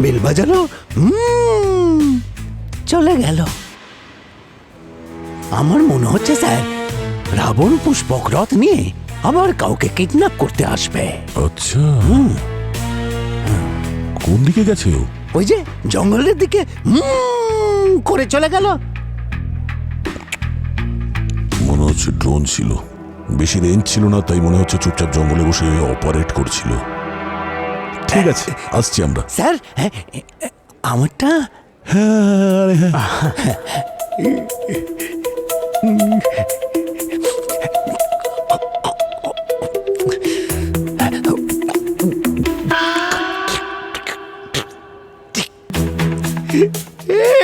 বেল বাজালো, চলে গেল। আমার মনে হচ্ছে স্যার, রাবণ পুষ্পক রথ নিয়ে আবার কাউকে কিডন্যাপ করতে আসবে। আচ্ছা, কোন দিকে গেছে ও? ওই যে জঙ্গলের দিকে করে চলে গেল। মনে হচ্ছে ড্রোন ছিল, বেশি রেঞ্জ ছিল না, তাই মনে হচ্ছে চুপচাপ জঙ্গলে বসে অপারেট করছিল। ঠিক আছে, আসছি আমরা। স্যার আমারটা?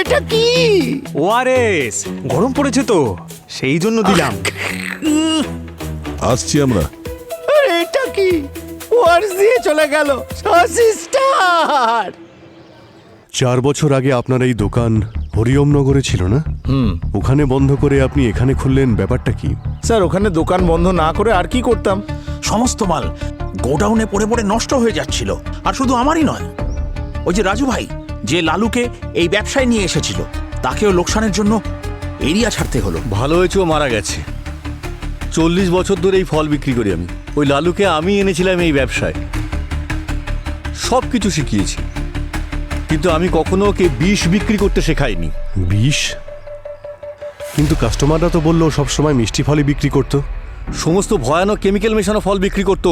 এটা কি? ওআরএস, গরম পড়েছে তো সেই জন্য দিলাম। আসছি আমরা। এটা কি? ওয়ার্স দিয়ে চলে গেল। সিস্টার, 4 বছর আগে আপনার এই দোকান হরিওমনগরে ছিল না? ওখানে বন্ধ করে আপনি এখানে খুললেন, ব্যাপারটা কি? স্যার ওখানে দোকান বন্ধ না করে আর কি করতাম? সমস্ত মাল গোডাউনে পড়ে পড়ে নষ্ট হয়ে যাচ্ছিল। আর শুধু আমারই নয়, ওই যে রাজু ভাই যে লালুকে এই ব্যবসায় নিয়ে এসেছিল, তাকেও লোকসানের জন্য এরিয়া ছাড়তে হলো। ভালো হয়েছে ও মারা গেছে। 40 বছর ধরে এই ফল বিক্রি করি আমি। ওই লালুকে আমি এনেছিলাম এই ব্যবসায়, সব কিছু শিখিয়েছি, কিন্তু আমি কখনো ওকে বিষ বিক্রি করতে শেখাইনি। বিষ? কিন্তু কাস্টমাররা তো বললো সবসময় মিষ্টি ফলই বিক্রি করতো। সমস্ত ভয়ানক কেমিক্যাল মেশানো ফল বিক্রি করতো।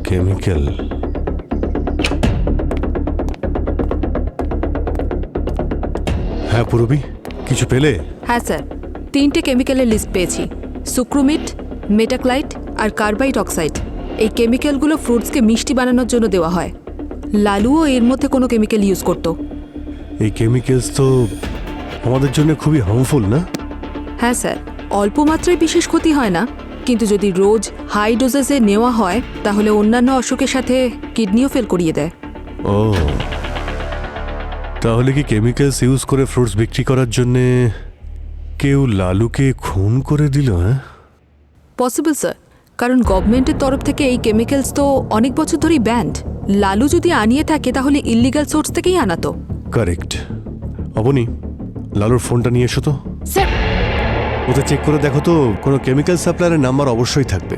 কেমিক্যাল? হ্যাঁ পুরবি, কিছু পেলে? হ্যাঁ স্যার, 3টে কেমিক্যালের লিস্ট পেয়েছি। সুক্রোমিট, মেটাক্লাইট আর কার্বাইড অক্সাইড। এই কেমিক্যালগুলো ফ্রুটসকে মিষ্টি বানানোর জন্য দেওয়া হয়। লালুও এর মধ্যে কোনো কেমিক্যাল ইউজ করতো। এই কেমিক্যালস তো আমাদের জন্য খুবই হার্মফুল, না? হ্যাঁ স্যার, অল্প মাত্রায় বিশেষ ক্ষতি হয় না, কিন্তু যদি রোজ হাই ডোজেসে নেওয়া হয় তাহলে অন্যান্য অসুখের সাথে কিডনিও ফেল করিয়ে দেয়। ও, তাহলে কি কেমিক্যালস ইউজ করে ফ্রুটস বিক্রি করার জন্যে কেউ লালুকে খুন করে দিল? হ্যাঁ, পসিবল স্যার, কারণ গভর্নমেন্টের তরফ থেকে এই কেমিক্যালস তো অনেক বছর ধরেই ব্যান্ড। লালু যদি আনিয়ে থাকে তাহলে ইল্লিগাল সোর্স থেকেই আনাতো। কারেক্ট। অবনী, লালুর ফোনটা নিয়ে এসো তো। স্যার, ওতে চেক করে দেখো তো কোনো কেমিক্যাল সাপ্লায়ারের নাম্বার অবশ্যই থাকবে।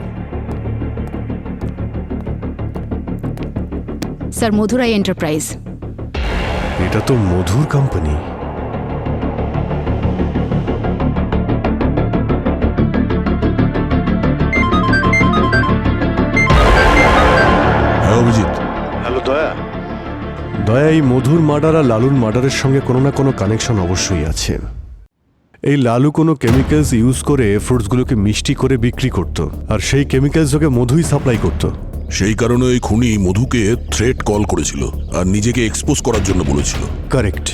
Sir Madhurai enterprise. এটা তো মধুর কোম্পানি। হ্যাঁ অভিজিৎ। হ্যালো দয়া। দয়া, এই মধুর মার্ডার আর লালুর মার্ডারের সঙ্গে কোনো না কোনো কানেকশন অবশ্যই আছে। এই লালু কোনো কেমিক্যালস ইউজ করে ফ্রুটসগুলোকে মিষ্টি করে বিক্রি করত, আর সেই কেমিক্যালস ওকে মধুই সাপ্লাই করত। সেই কারণে ওই খুনি মধুকে থ্রেট কল করেছিল আর নিজেকে এক্সপোজ করার জন্য বলেছিল। কারেক্ট।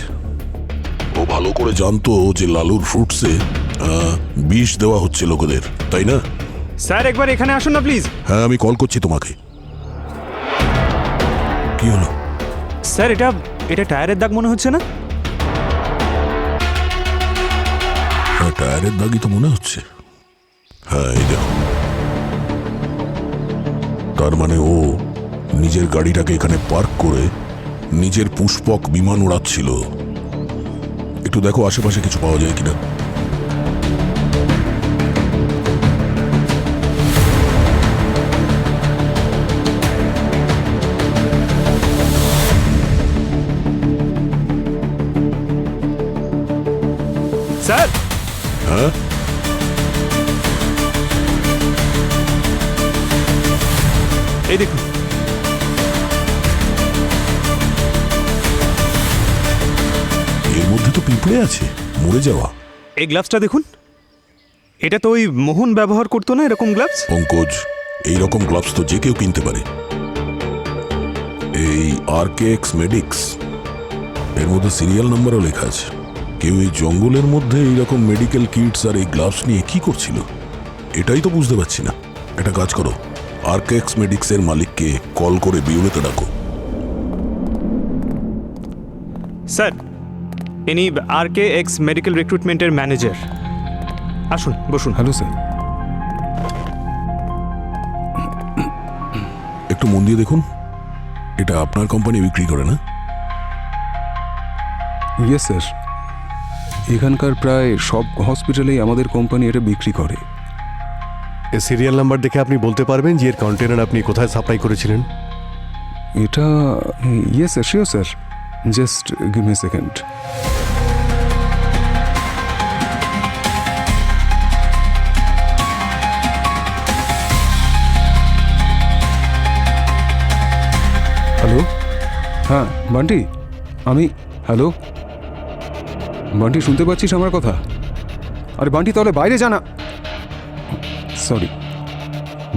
ও ভালো করে জানতো যে লালুর ফ্রুটসে বিষ দেওয়া হচ্ছে লোকেদের, তাই না? স্যার একবার এখানে আসুন না প্লিজ। হ্যাঁ, আমি কল করছি তোমাকে। কি হলো? স্যার এটা টায়ারের দাগ মনে হচ্ছে না? হ্যাঁ, টায়ারের দাগই তো মনে হচ্ছে। হ্যাঁ, এই দেখো। তার মানে ও নিজের গাড়িটাকে এখানে পার্ক করে নিজের পুষ্পক বিমান উড়াচ্ছিল। একটু দেখো আশেপাশে কিছু পাওয়া যায় কিনা। স্যার। হ্যাঁ, এই দেখুন। এর মধ্যে তো পিঁপড়ে আছে, মরে যাওয়া। এই গ্লাভসটা দেখুন, এটা তো ওই মোহন ব্যবহার করতো না এরকম গ্লাভস? পঙ্কজ, এইরকম গ্লাভস তো যে কেউ কিনতে পারে। এই আরকেএক্স মেডিক্স, এর মধ্যে সিরিয়াল নাম্বারও লেখা আছে। কেউ এই জঙ্গলের মধ্যে এইরকম মেডিকেল কিটস আর এই গ্লাভস নিয়ে কি করছিল, এটাই তো বুঝতে পারছি না। একটা কাজ করো, আরকেএক্স মেডিক্স এর মালিককে কল করে বিউরোতে ডাকো। স্যার, ইনি আরকেএক্স মেডিকেল রিক্রুটমেন্টের ম্যানেজার। আসুন, বসুন। Hello sir. একটু মন দিয়ে দেখুন, এটা আপনার কোম্পানি বিক্রি করে না? ইয়েস স্যার, এখানকার প্রায় সব হসপিটালেই আমাদের কোম্পানি এটা বিক্রি করে। এই সিরিয়াল নাম্বার দেখে আপনি বলতে পারবেন যে এর কন্টেনার আপনি কোথায় সাপ্লাই করেছিলেন? এটা yes sir, sure sir, just give me second. Hello, হ্যাঁ বান্টি, হ্যালো বান্টি, শুনতে পাচ্ছিস আমার কথা? আরে বান্টি, তাহলে বাইরে জানা। সরি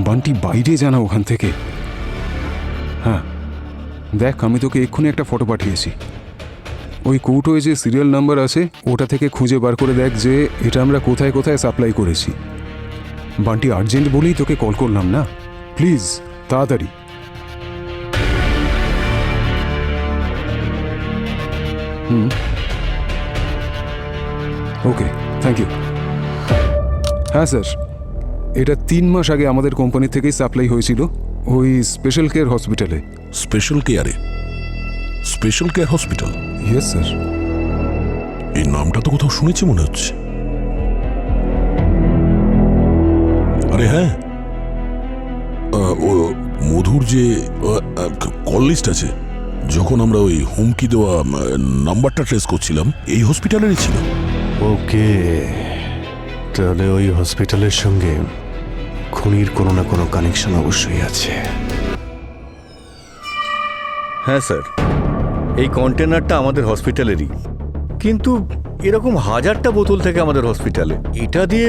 বান্টি, বাইরে জানা ওখান থেকে। হ্যাঁ দেখ, আমি তোকে এক্ষুনি একটা ফটো পাঠিয়েছি। ওই কৌটোয় যে সিরিয়াল নাম্বার আছে ওটা থেকে খুঁজে বার করে দেখ যে এটা আমরা কোথায় কোথায় সাপ্লাই করেছি। বান্টি, আর্জেন্ট বলেই তোকে কল করলাম না, প্লিজ তাড়াতাড়ি। ওকে, থ্যাংক ইউ। হ্যাঁ স্যার, এটা 3 মাস আগে আমাদের কোম্পানি থেকেই সাপ্লাই হয়েছিল ওই স্পেশাল কেয়ার হসপিটালে। স্পেশাল কেয়ারে? Special care hospital? Yes sir. এই নামটা তো কোথাও শুনেছি মনে হচ্ছে। আরে হ্যাঁ, ও মধুর যে কল লিস্ট আছে, যখন আমরা ওই হুমকি দেওয়া নাম্বারটা ট্রেস করছিলাম, এই হসপিটালেরই ছিল। ওকে, তাহলে ওই হসপিটালের সঙ্গে খুনির কোনো না কোনো কানেকশন অবশ্যই আছে। হ্যাঁ স্যার, এই কন্টেনারটা আমাদের হসপিটালেরই, কিন্তু এরকম হাজারটা বোতল থেকে আমাদের হসপিটালে, এটা দিয়ে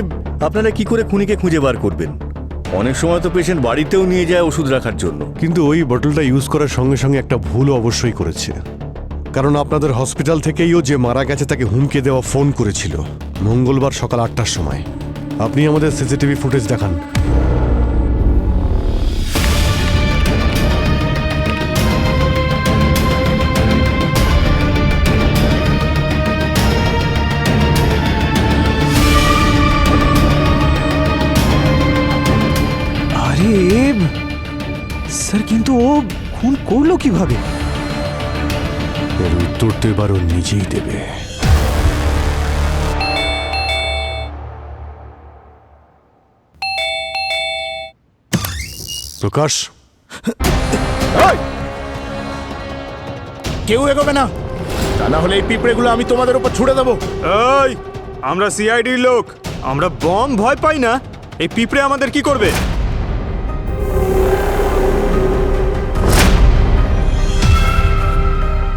আপনারা কি করে খুনিকে খুঁজে বার করবেন? অনেক সময় তো পেশেন্ট বাড়িতেও নিয়ে যায় ওষুধ রাখার জন্য। কিন্তু ওই বোতলটা ইউজ করার সঙ্গে সঙ্গে একটা ভুলও অবশ্যই করেছে, কারণ আপনাদের হসপিটাল থেকেই ও যে মারা গেছে তাকে হুমকি দেওয়া ফোন করেছিল মঙ্গলবার সকাল 8টার সময়। আপনি আমাদের সিসিটিভি ফুটেজ দেখান। আরে স্যার, কিন্তু ও খুন করলো কিভাবে? এর উত্তর তো এবার ও নিজেই দেবে। প্রকাশ, কেউ এগোবে না, তা না হলে এই পিঁপড়েগুলো আমি তোমাদের উপর ছুড়ে দেবো। এই, আমরা সিআইডির লোক, আমরা বম ভয় পাই না। এই পিঁপড়ে আমাদের কি করবে?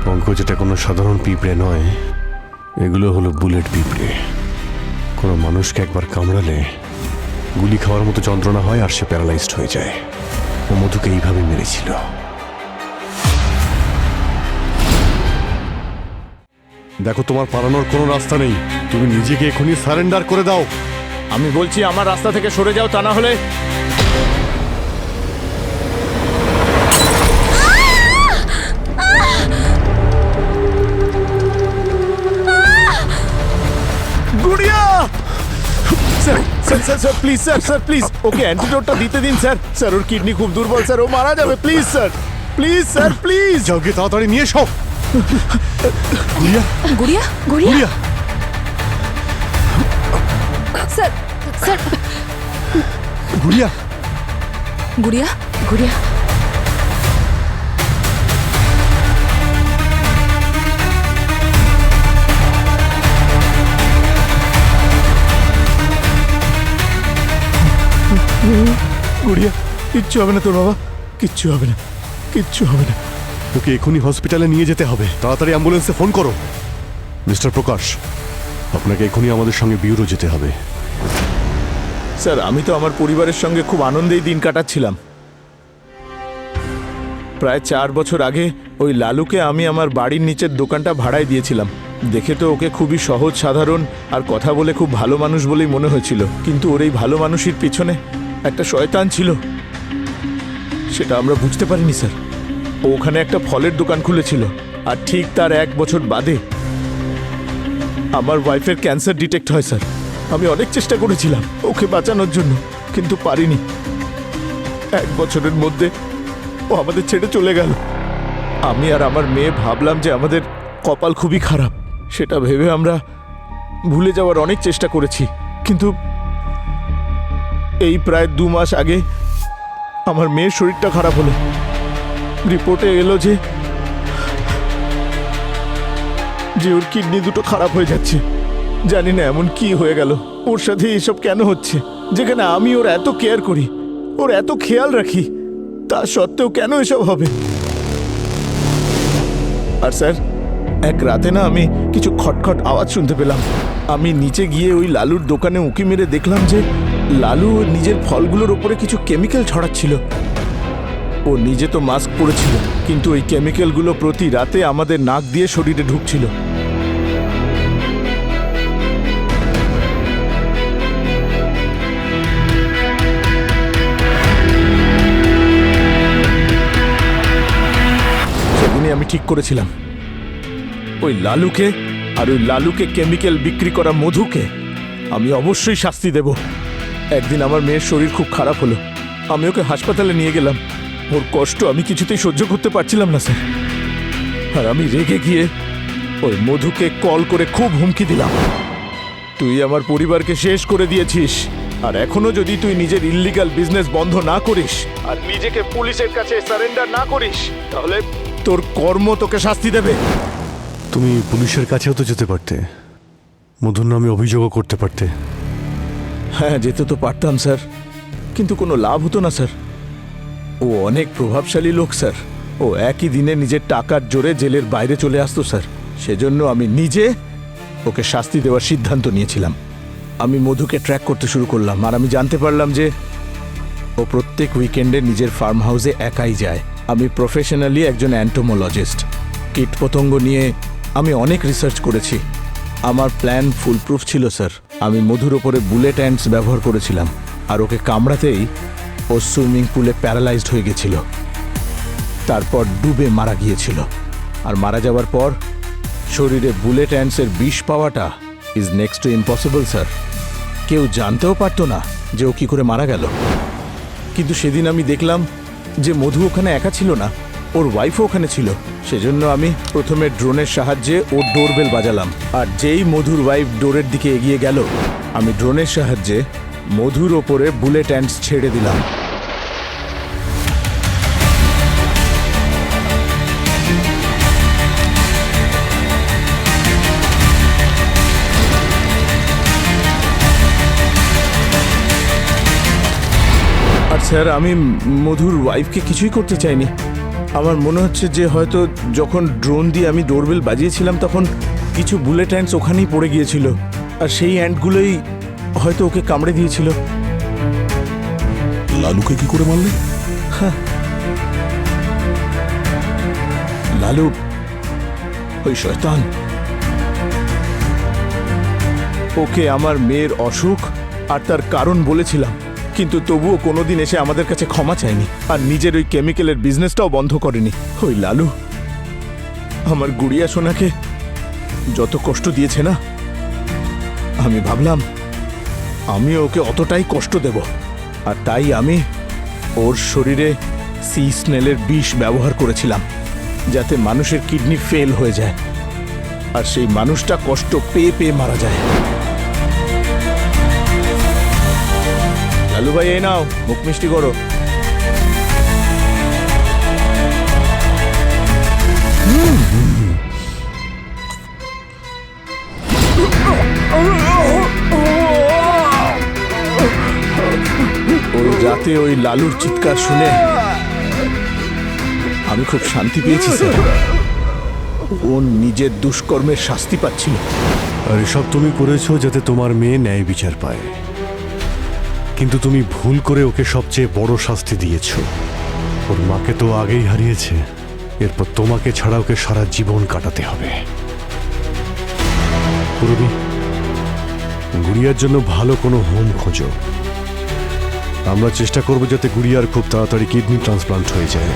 পঙ্কজ, এটা কোনো সাধারণ পিঁপড়ে নয়, এগুলো হলো বুলেট পিঁপড়ে। কোনো মানুষকে একবার কামড়ালে গুলি খাওয়ার মতো যন্ত্রণা হয় আর সে প্যারালাইজড হয়ে যায়। ও মধুকে এইভাবে মেরেছিল। দেখো, তোমার পালানোর কোনো রাস্তা নেই, তুমি নিজেকে এখনই সারেন্ডার করে দাও। আমি বলছি আমার রাস্তা থেকে সরে যাও, তা না হলে গুড়িয়া। Sir sir sir sir please, sir sir please, okay অ্যান্টিডোটটা দিতে দিন স্যার। স্যার, ওর কিডনি খুব দুর্বল স্যার, ও মারা যাবে। Please sir, please sir, please. যাও গিয়ে তাড়াতাড়ি নিয়ে এসো। গুড়িয়া, গুড়িয়া, গুড়িয়া। স্যার, স্যার, গুড়িয়া, গুড়িয়া, গুড়িয়া। গুড়িয়া, কিচ্ছু হবে না তোর বাবা, কিচ্ছু হবে না, কিচ্ছু হবে না। ওকে এখনই হসপিটালে নিয়ে যেতে হবে, তাড়াতাড়ি অ্যাম্বুলেন্সে ফোন করো। মিস্টার প্রকাশ, আপনাকে এখনই আমাদের সঙ্গে বিউরো যেতে হবে। স্যার, আমি তো আমার পরিবারের সঙ্গে খুব আনন্দেই দিন কাটাচ্ছিলাম। প্রায় 4 বছর আগে ওই লালুকে আমি আমার বাড়ির নিচের দোকানটা ভাড়ায় দিয়েছিলাম। দেখে তো ওকে খুবই সহজ সাধারণ আর কথা বলে খুব ভালো মানুষ বলেই মনে হয়েছিল, কিন্তু ওর এই ভালো মানুষের পিছনে একটা শয়তান ছিল, সেটা আমরা বুঝতে পারিনি স্যার। ও ওখানে একটা ফলের দোকান খুলেছিল, আর ঠিক তার 1 বছর বাদে আমার ওয়াইফের ক্যান্সার ডিটেক্ট হয় স্যার। আমি অনেক চেষ্টা করেছিলাম ওকে বাঁচানোর জন্য, কিন্তু পারিনি। 1 বছরের মধ্যে ও আমাদের ছেড়ে চলে গেল। আমি আর আমার মেয়ে ভাবলাম যে আমাদের কপাল খুবই খারাপ, সেটা ভেবে আমরা ভুলে যাওয়ার অনেক চেষ্টা করেছি। কিন্তু এই প্রায় 2 মাস আগে আমার মেয়ের শরীরটা খারাপ হলো। রিপোর্টে এলো যে ওর কিডনি দুটো খারাপ হয়ে যাচ্ছে। জানি না এমন কি হয়ে গেল, ওর সাথে এসব কেন হচ্ছে, যেখানে আমি ওর এত কেয়ার করি, ওর এত খেয়াল রাখি, তা সত্ত্বেও কেন এসব হবে। আর স্যার, এক রাতে না আমি কিছু খটখট আওয়াজ শুনতে পেলাম। আমি নিচে গিয়ে ওই লালুর দোকানে উঁকি মেরে দেখলাম যে লালু নিজের ফলগুলোর ওপরে কিছু কেমিক্যাল ছড়াচ্ছিল। ও নিজে তো মাস্ক পরেছিল, কিন্তু ওই কেমিক্যালগুলো প্রতি রাতে আমাদের নাক দিয়ে শরীরে ঢুকছিল। সেদিনই আমি ঠিক করেছিলাম ওই লালুকে আর ওই লালুকে কেমিক্যাল বিক্রি করা মধুকে আমি অবশ্যই শাস্তি দেব। একদিন আমার মেয়ের শরীর খুব খারাপ হলো, আমি ওকে হাসপাতালে নিয়ে গেলাম। ওর কষ্ট আমি কিছুতেই সহ্য করতে পারছিলাম না স্যার, আর আমি রেগে গিয়ে ওই মধুকে কল করে খুব হুমকি দিলাম, তুই আমার পরিবারকে শেষ করে দিয়েছিস, আর এখনো যদি তুই নিজের ইল্লিগাল বিজনেস বন্ধ না করিস আর নিজেকে পুলিশের কাছে সারেন্ডার না করিস, তাহলে তোর কর্ম তোকে শাস্তি দেবে। তুমি পুলিশের কাছেও তো যেতে পারতে, মধুর নামে অভিযোগও করতে পারতে। হ্যাঁ, যেতে তো পারতাম স্যার, কিন্তু কোনো লাভ হতো না স্যার। ও অনেক প্রভাবশালী লোক স্যার, ও একই দিনে নিজের টাকার জোরে জেলের বাইরে চলে আসতো স্যার। সেজন্য আমি নিজে ওকে শাস্তি দেওয়ার সিদ্ধান্ত নিয়েছিলাম। আমি মধুকে ট্র্যাক করতে শুরু করলাম, আর আমি জানতে পারলাম যে ও প্রত্যেক উইকেন্ডে নিজের ফার্ম হাউসে একাই যায়। আমি প্রফেশনালি একজন অ্যান্টোমোলজিস্ট, কীটপতঙ্গ নিয়ে আমি অনেক রিসার্চ করেছি। আমার প্ল্যান ফুলপ্রুফ ছিল স্যার। আমি মধুর ওপরে বুলেট অ্যান্টস ব্যবহার করেছিলাম, আর ওকে কামড়াতেই ও সুইমিং পুলে প্যারালাইজড হয়ে গেছিল, তারপর ডুবে মারা গিয়েছিল। আর মারা যাওয়ার পর শরীরে বুলেট অ্যান্টসের বিষ পাওয়াটা is next to impossible sir. কেউ জানতেও পারতো না যে ও কী করে মারা গেল। কিন্তু সেদিন আমি দেখলাম যে মধু ওখানে একা ছিল না, ওর ওয়াইফও ওখানে ছিল। সেজন্য আমি প্রথমে ড্রোনের সাহায্যে ওর ডোরবেল বাজালাম, আর যেই মধুর ওয়াইফ ডোরের দিকে এগিয়ে গেল, আমি ড্রোনের সাহায্যে মধুর ওপরে বুলেট অ্যান্টস ছেড়ে দিলাম। আর স্যার, আমি মধুর ওয়াইফকে কিছুই করতে চাইনি। আমার মনে হচ্ছে যে হয়তো যখন ড্রোন দিয়ে আমি ডোরবেল বাজিয়েছিলাম তখন কিছু বুলেট অ্যান্টস ওখানেই পড়ে গিয়েছিল, আর সেই অ্যান্টগুলোই হয়তো ওকে কামড়ে দিয়েছিল। লালুকে কি করে মারলে? লালু ওই শয়তান, ওকে আমার মেয়ের অসুখ আর তার কারণ বলেছিলাম, কিন্তু তবুও কোনোদিন এসে আমাদের কাছে ক্ষমা চায়নি, আর নিজের ওই কেমিক্যালের বিজনেসটাও বন্ধ করেনি। ওই লালু আমার গুড়িয়া সোনাকে যত কষ্ট দিয়েছে না, আমি ভাবলাম আমি ওকে অতটাই কষ্ট দেব, আর তাই আমি ওর শরীরে সি স্নেলের বিষ ব্যবহার করেছিলাম, যাতে মানুষের কিডনি ফেল হয়ে যায়, আর সেই মানুষটা কষ্ট পেয়ে পেয়ে মারা যায়। লালু ভাই, এই নাও, মুখ মিষ্টি করো। ওই রাতে ওই লালুর চিৎকার শুনে আমি খুব শান্তি পেয়েছি স্যার। ও নিজের দুষ্কর্মের শাস্তি পাচ্ছিল। আর এসব তুমি করেছো যাতে তোমার মেয়ে ন্যায় বিচার পায়, কিন্তু তুমি ভুল করে ওকে সবচেয়ে বড় শাস্তি দিয়েছো। ওর মাকে তো আগেই হারিয়েছে, এরপর তোমাকে ছাড়া ওকে সারা জীবন কাটাতে হবে। পুরবি, গুড়িয়ার জন্য ভালো কোনো হোম খোঁজো। আমরা চেষ্টা করব যাতে গুড়িয়ার খুব তাড়াতাড়ি কিডনি ট্রান্সপ্লান্ট হয়ে যায়।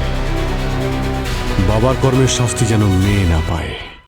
বাবার কর্মের শাস্তি যেন মেয়ে না পায়।